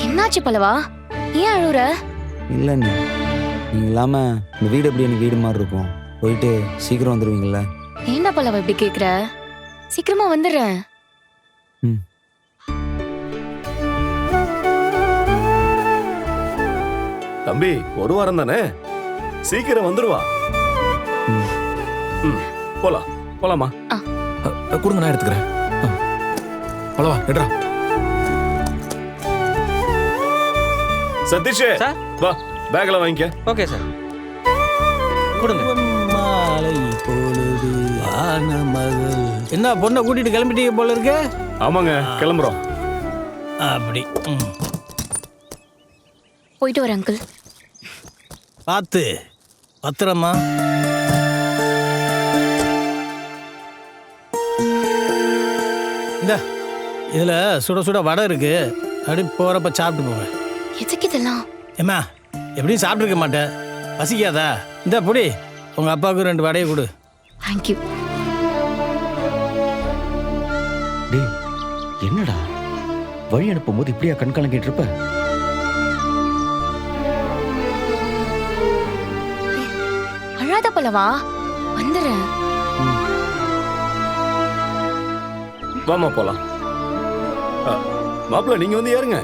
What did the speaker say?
என்னாச்சு பல்லவா? ஏன் அழுற? இல்லை நீ நீங்கள் இல்லாமல் இந்த வீடு எப்படி எனக்கு வீடு மாதிரி இருக்கும். போயிட்டு சீக்கிரம் வந்துடுவீங்கள? ஏண்டா பல்லவா இப்படி கேக்குற? சீக்கிரமா வந்துடுறேன். ம். தம்பி ஒரு வாரம் தானே, சீக்கிரம் வந்துருவா. போலாம் போலாமா? கொடுங்க, நான் எடுத்துக்கிறேன். பலவா எடுறா. சதீஷ் சார். வா, பேக்ல வாங்கிக்க. ஓகே சார், கொடுங்க. மாலை பொழுது வானமகள். என்ன பொண்ணை கூட்டிட்டு கிளம்பிட்டீங்க போல இருக்கு? ஆமாங்க, கிளம்புறோம். அப்படி போயிட்டு வரேன் அங்கிள். பார்த்து பத்திரமா. இந்த இதுல சுட சுட வடை இருக்கு, அப்படி போறப்ப சாப்பிட்டு போங்க. எதுக்கு இதெல்லாம்? ஏம்மா எப்படியும் சாப்பிட்டுருக்க மாட்டேன், பசிக்காதா? இந்த புடி, உங்க அப்பாவுக்கு 2 வடையை கொடு. தேங்க்யூ. டேய், என்னடா வழி அனுப்பும் போது இப்படியா கண் கலங்கிட்டு இருப்ப? அழாத பல்லவா, வந்துடுறேன். வாமா போலாம். மாப்பிள்ள நீங்க வந்து ஏறுங்க.